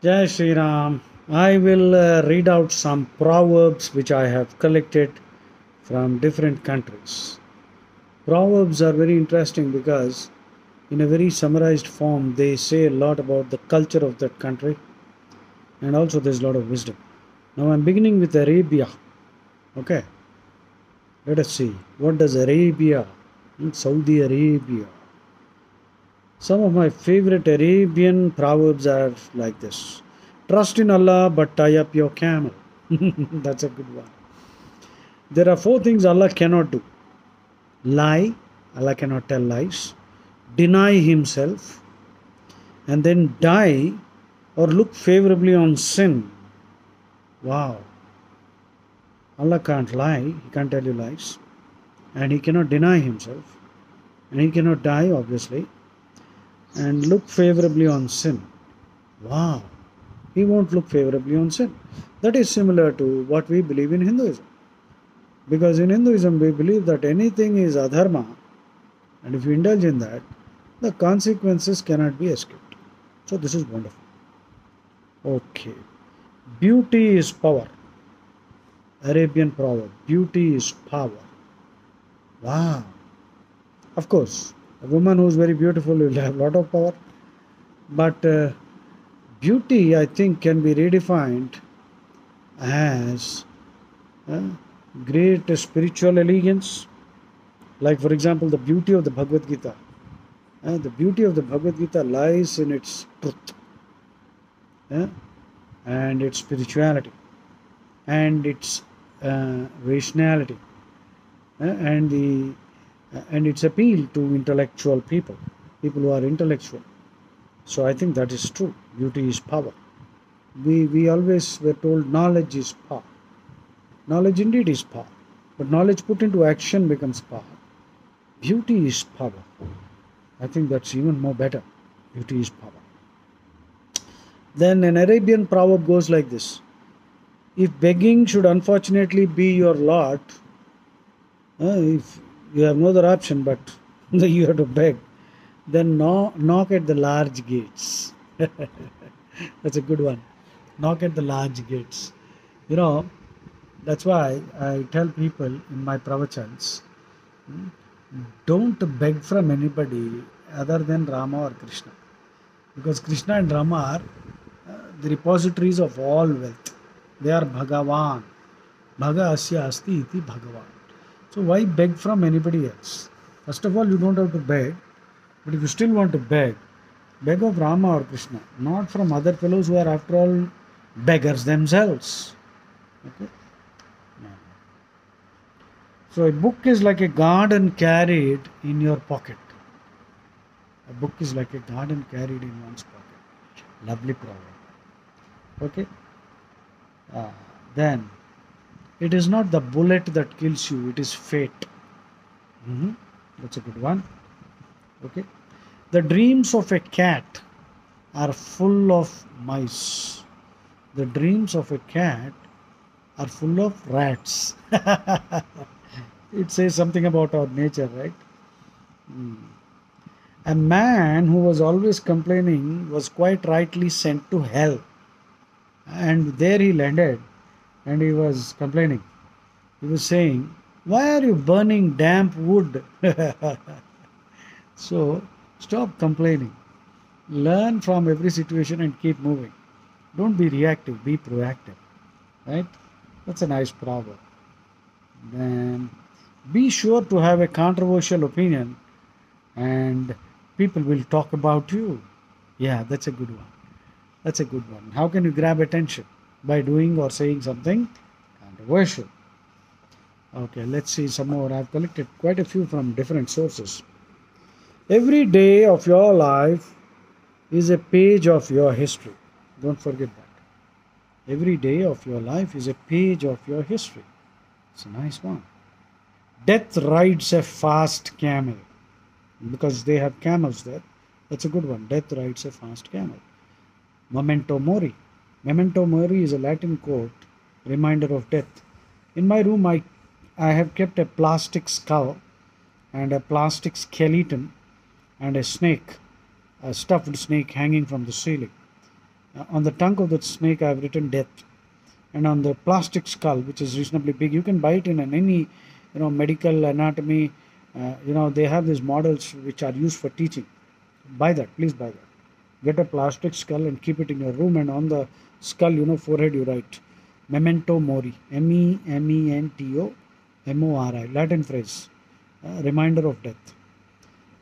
Jai Shri Ram. I will read out some proverbs which I have collected from different countries. Proverbs are very interesting because, in a very summarized form, they say a lot about the culture of that country and also there's a lot of wisdom. Now I'm beginning with Arabia. Okay, let us see. What does Arabia, Saudi Arabia? Some of my favorite Arabian proverbs are like this: Trust in Allah, but tie up your camel. That's a good one. There are four things Allah cannot do: lie, Allah cannot tell lies, deny Himself, and then die or look favorably on sin. Wow, Allah can't lie, He can't tell you lies, and He cannot deny Himself, and He cannot die, obviously, and look favorably on sin. Wow, He won't look favorably on sin. That is similar to what we believe in Hinduism. Because in Hinduism, we believe that anything is adharma, and if you indulge in that, the consequences cannot be escaped. So, this is wonderful. Okay. Beauty is power. Arabian proverb. Beauty is power. Wow. Of course, a woman who is very beautiful will have a lot of power. But beauty, I think, can be redefined as great spiritual elegance. Like, for example, the beauty of the Bhagavad Gita. The beauty of the Bhagavad Gita lies in its truth, and its spirituality, and its rationality, and its appeal to intellectual people, people who are intellectual. So I think that is true. Beauty is power. We always were told knowledge is power. Knowledge indeed is power, but knowledge put into action becomes power. Beauty is power. I think that's even more better. Beauty is power. Then an Arabian proverb goes like this: if begging should unfortunately be your lot, if you have no other option but you have to beg, then knock at the large gates. That's a good one. Knock at the large gates. You know, that's why I tell people in my pravachans, don't beg from anybody other than Rama or Krishna. Because Krishna and Rama are the repositories of all wealth. They are Bhagavan. Bhaga asya asti iti Bhagavan. So why beg from anybody else? First of all, you don't have to beg. But if you still want to beg, beg of Rama or Krishna, not from other fellows who are after all beggars themselves. Okay? So a book is like a garden carried in your pocket. A book is like a garden carried in one's pocket. Lovely proverb. Okay? Then, it is not the bullet that kills you, it is fate. That's a good one. Okay? The dreams of a cat are full of mice. The dreams of a cat are full of rats. It says something about our nature, right? A man who was always complaining was quite rightly sent to hell. And there he landed and he was complaining. He was saying, "Why are you burning damp wood?" So, stop complaining. Learn from every situation and keep moving. Don't be reactive, be proactive. Right? That's a nice proverb. Then, be sure to have a controversial opinion and people will talk about you. Yeah, that's a good one. That's a good one. How can you grab attention? By doing or saying something controversial. Okay, let's see some more. I've collected quite a few from different sources. Every day of your life is a page of your history. Don't forget that. Every day of your life is a page of your history. It's a nice one. Death rides a fast camel. Because they have camels there. That's a good one. Death rides a fast camel. Memento mori. Memento mori is a Latin quote, reminder of death. In my room, I have kept a plastic skull and a plastic skeleton and a snake, a stuffed snake hanging from the ceiling. On the tongue of the snake, I have written death. And on the plastic skull, which is reasonably big, you can buy it in any, medical anatomy. They have these models which are used for teaching. Buy that, please buy that. Get a plastic skull and keep it in your room. And on the skull, forehead, you write memento mori, memento, Latin phrase, reminder of death.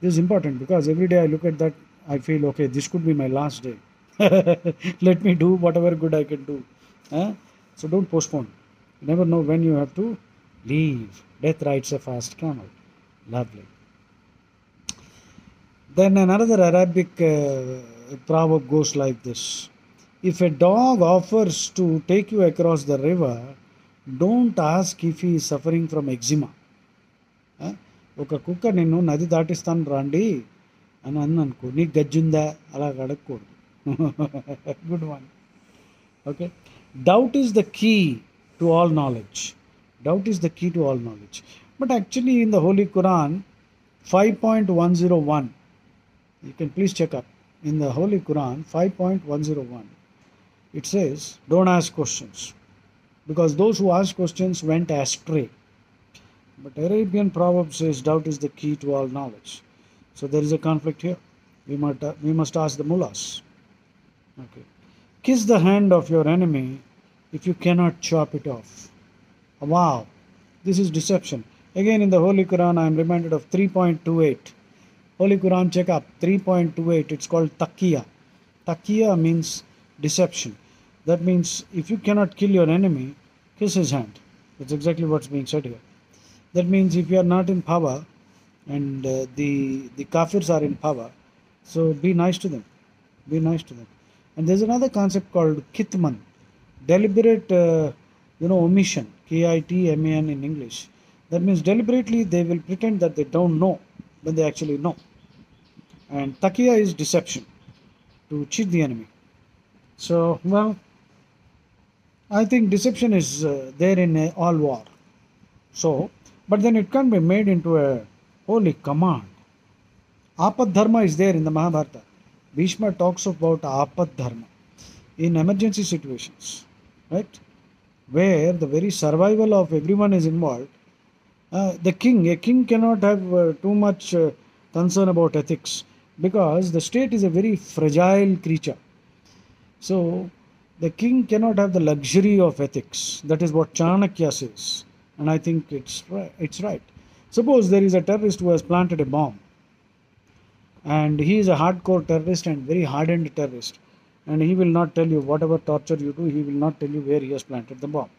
This is important because every day I look at that, I feel, okay, this could be my last day. Let me do whatever good I can do. Huh? So don't postpone. You never know when you have to leave. Death rides a fast camel. Lovely. Then another Arabic proverb goes like this: if a dog offers to take you across the river, don't ask if he is suffering from eczema. ఒక కుక్క నిన్ను నది దాటిస్తాను రండి అని అన్ననుకో, నీకు గజ్జుందా అలా అడగకూడదు. Good one. Okay. Doubt is the key to all knowledge. Doubt is the key to all knowledge. But actually in the Holy Quran 5.101, you can please check up. In the Holy Quran 5.101, it says, don't ask questions, because those who ask questions went astray. But Arabian proverb says doubt is the key to all knowledge. So there is a conflict here. We must ask the mullahs. Okay. Kiss the hand of your enemy if you cannot chop it off. Wow, this is deception. Again in the Holy Quran I am reminded of 3.28. Holy Quran, check up 3.28. It's called taqiyya. Taqiyya means deception. That means if you cannot kill your enemy, kiss his hand. That's exactly what's being said here. That means if you are not in power and the kafirs are in power, so be nice to them. Be nice to them. And there's another concept called kitman, deliberate, omission, Kitman in English. That means deliberately they will pretend that they don't know when they actually know. And taqiyya is deception, to cheat the enemy. So, well, I think deception is there in all war. So, but then it can be made into a holy command. Apad dharma is there in the Mahabharata. Bhishma talks about apad dharma in emergency situations, right? Where the very survival of everyone is involved. A king cannot have too much concern about ethics, because the state is a very fragile creature. So the king cannot have the luxury of ethics. That is what Chanakya says. And I think it's right. Suppose there is a terrorist who has planted a bomb, and he is a hardcore terrorist and very hardened terrorist, and he will not tell you whatever torture you do, he will not tell you where he has planted the bomb.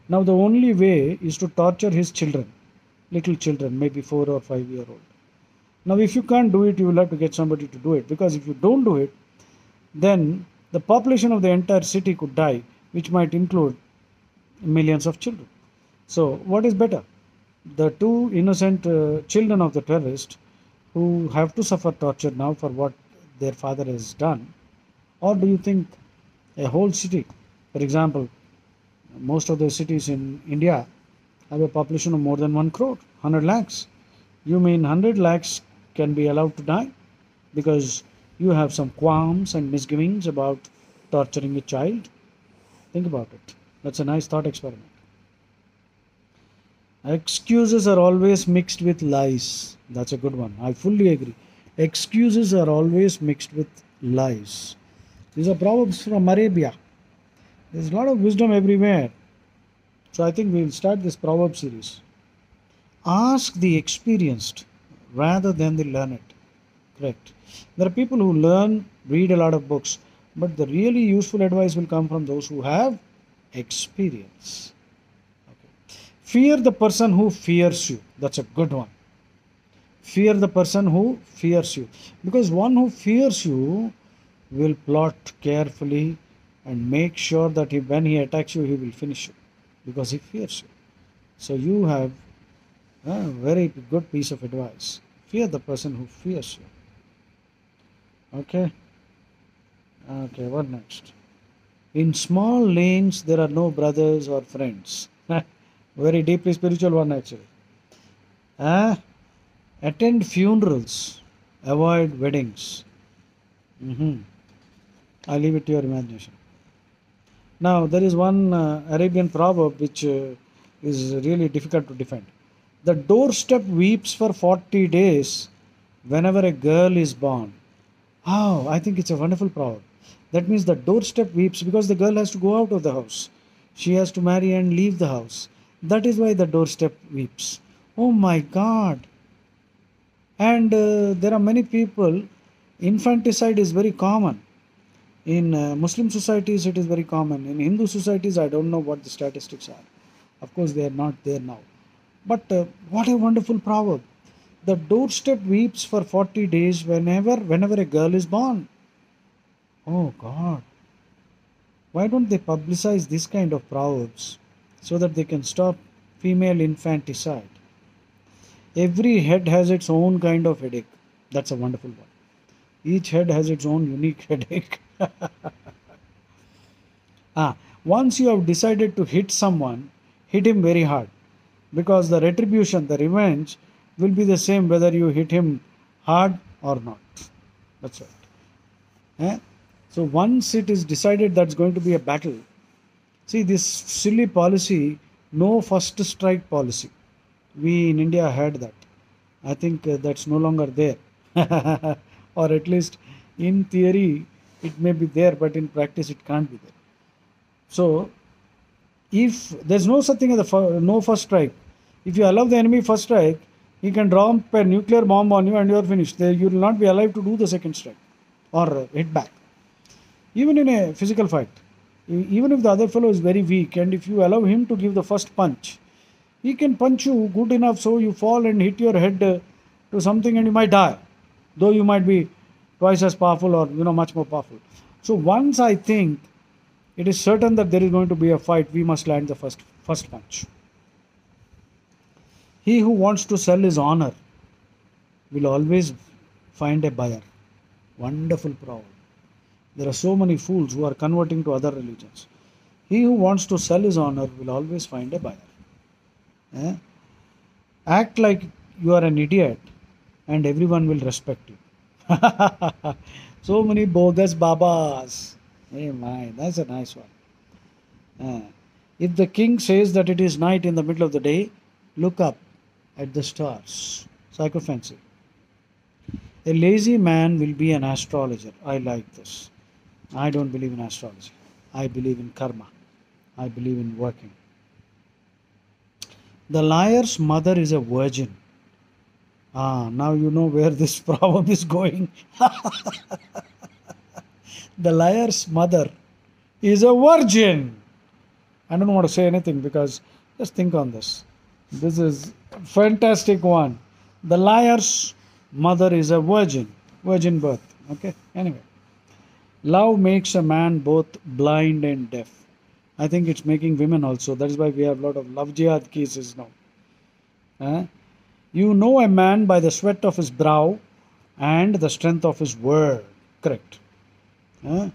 Now the only way is to torture his children, little children, maybe 4 or 5 year old. Now if you can't do it, you will have to get somebody to do it, because if you don't do it, then the population of the entire city could die, which might include millions of children. So what is better? The two innocent children of the terrorist who have to suffer torture now for what their father has done? Or do you think a whole city, for example, most of the cities in India have a population of more than 1 crore, 100 lakhs. You mean 100 lakhs can be allowed to die because you have some qualms and misgivings about torturing a child? Think about it. That's a nice thought experiment. Excuses are always mixed with lies. That's a good one. I fully agree. Excuses are always mixed with lies. These are proverbs from Arabia. There's a lot of wisdom everywhere. So I think we'll start this proverb series. Ask the experienced rather than the learned. Correct. There are people who read a lot of books, but the really useful advice will come from those who have experience. Fear the person who fears you. That's a good one. Fear the person who fears you. Because one who fears you will plot carefully and make sure that when he attacks you, he will finish you. Because he fears you. So you have a very good piece of advice. Fear the person who fears you. Okay. Okay, what next? In small lanes, there are no brothers or friends. Very deeply spiritual one, actually. Attend funerals, avoid weddings. I leave it to your imagination. Now, there is one Arabian proverb which is really difficult to defend. The doorstep weeps for 40 days whenever a girl is born. Oh, I think it's a wonderful proverb. That means the doorstep weeps because the girl has to go out of the house. She has to marry and leave the house. That is why the doorstep weeps. Oh my God. And there are many people, infanticide is very common. In Muslim societies, it is very common. In Hindu societies, I don't know what the statistics are. Of course, they are not there now. But what a wonderful proverb. The doorstep weeps for 40 days whenever a girl is born. Oh God. Why don't they publicize this kind of proverbs so that they can stop female infanticide? Every head has its own kind of headache. That's a wonderful one. Each head has its own unique headache. Once you have decided to hit someone, hit him very hard. Because the retribution, the revenge, will be the same whether you hit him hard or not. That's right. So once it is decided that's going to be a battle, see this silly policy, no first strike policy. We in India had that. I think that's no longer there. Or at least in theory it may be there, but in practice it can't be there. So if there's no such thing as no first strike, if you allow the enemy first strike, he can drop a nuclear bomb on you and you are finished. You will not be alive to do the second strike or hit back. Even in a physical fight, even if the other fellow is very weak and if you allow him to give the first punch, he can punch you good enough so you fall and hit your head to something and you might die, though you might be twice as powerful or much more powerful. So once I think it is certain that there is going to be a fight, we must land the first punch. He who wants to sell his honor will always find a buyer. Wonderful proverb. There are so many fools who are converting to other religions. He who wants to sell his honor will always find a buyer. Act like you are an idiot and everyone will respect you. So many bogus babas. Hey my, that's a nice one. If the king says that it is night in the middle of the day, look up at the stars. Psychophancy. A lazy man will be an astrologer. I like this. I don't believe in astrology. I believe in karma. I believe in working. The liar's mother is a virgin. Now you know where this proverb is going. The liar's mother is a virgin. I don't want to say anything because just think on this. This is a fantastic one. The liar's mother is a virgin. Virgin birth. Okay. Anyway. Love makes a man both blind and deaf. I think it's making women also. That is why we have a lot of love jihad cases now. You know a man by the sweat of his brow and the strength of his word. Correct. Pran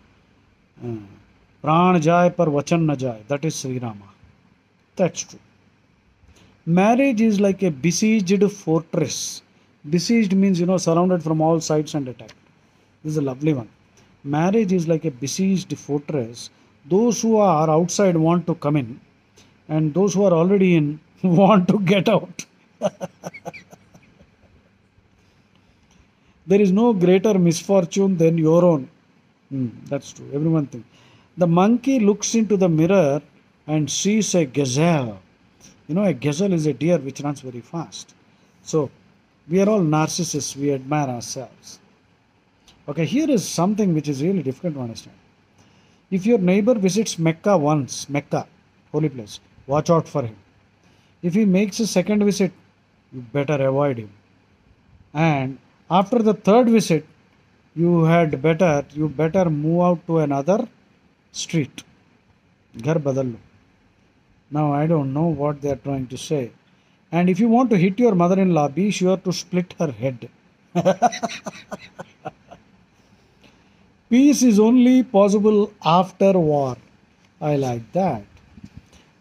jai par vachan na jai. That is Sri Rama. That's true. Marriage is like a besieged fortress. Besieged means, surrounded from all sides and attacked. This is a lovely one. Marriage is like a besieged fortress. Those who are outside want to come in, and those who are already in want to get out. There is no greater misfortune than your own. That's true. Everyone thinks. The monkey looks into the mirror and sees a gazelle. A gazelle is a deer which runs very fast. So, we are all narcissists. We admire ourselves. Okay, here is something which is really difficult to understand. If your neighbor visits Mecca once, Mecca, holy place, watch out for him. If he makes a second visit, you better avoid him. And after the third visit, you better move out to another street. Ghar badal lo. Now I don't know what they are trying to say. And if you want to hit your mother-in-law, be sure to split her head. Peace is only possible after war. I like that.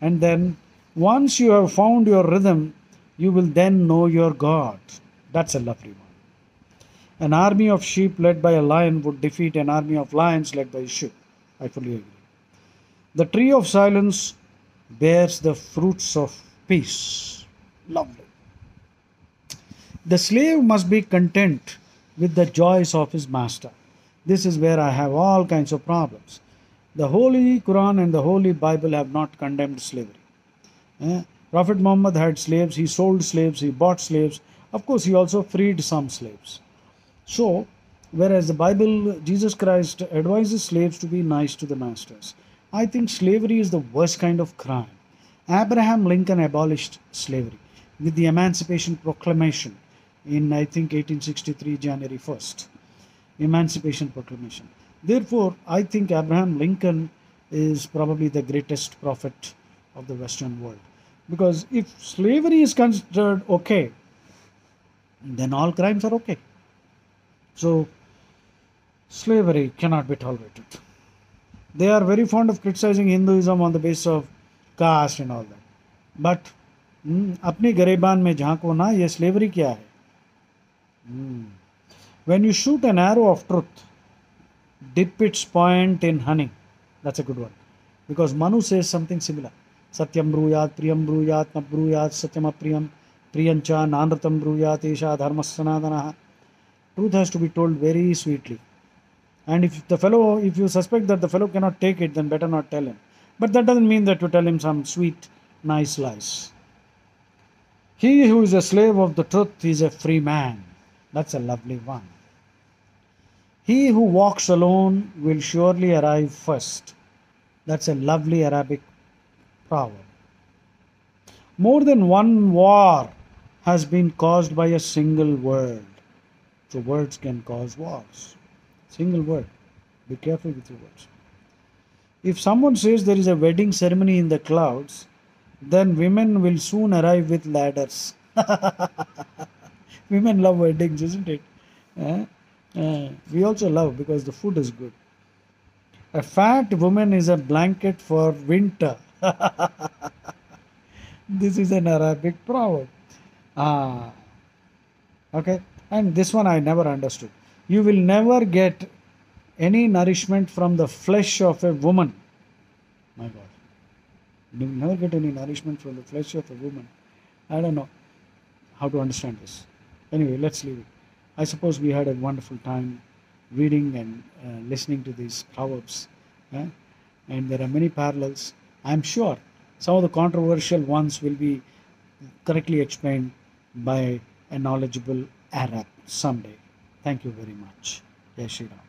And then once you have found your rhythm, you will then know your God. That's a lovely one. An army of sheep led by a lion would defeat an army of lions led by a sheep. I fully agree. The tree of silence bears the fruits of peace. Lovely. The slave must be content with the joys of his master. This is where I have all kinds of problems. The Holy Quran and the Holy Bible have not condemned slavery. Eh? Prophet Muhammad had slaves, he sold slaves, he bought slaves. Of course, he also freed some slaves. So, whereas the Bible, Jesus Christ advises slaves to be nice to the masters, I think slavery is the worst kind of crime. Abraham Lincoln abolished slavery with the Emancipation Proclamation in, I think, 1863, January 1st. Emancipation Proclamation. Therefore, I think Abraham Lincoln is probably the greatest prophet of the Western world. Because if slavery is considered okay, then all crimes are okay. So, slavery cannot be tolerated. They are very fond of criticizing Hinduism on the basis of caste and all that. But अपनी गरेबान में झांको ना, ये slavery क्या है? When you shoot an arrow of truth, dip its point in honey. That's a good one. Because Manu says something similar. Satyam bruyat, priyam bruyat, na bruyat, satyam apriyam, priyancha, nanratam bruyat, esha dharmasanadanaha. Truth has to be told very sweetly. And if you suspect that the fellow cannot take it, then better not tell him. But that doesn't mean that you tell him some sweet, nice lies. He who is a slave of the truth is a free man. That's a lovely one. He who walks alone will surely arrive first. That's a lovely Arabic proverb. More than one war has been caused by a single word. So words can cause wars. Single word. Be careful with your words. If someone says there is a wedding ceremony in the clouds, then women will soon arrive with ladders. Women love weddings, isn't it? We also love because the food is good. A fat woman is a blanket for winter. This is an Arabic proverb. Okay. And this one I never understood. You will never get any nourishment from the flesh of a woman. My God. You will never get any nourishment from the flesh of a woman. I don't know how to understand this. Anyway, let's leave it. I suppose we had a wonderful time reading and listening to these proverbs. And there are many parallels. I'm sure some of the controversial ones will be correctly explained by a knowledgeable Arab someday. Thank you very much. Jai Shri Ram.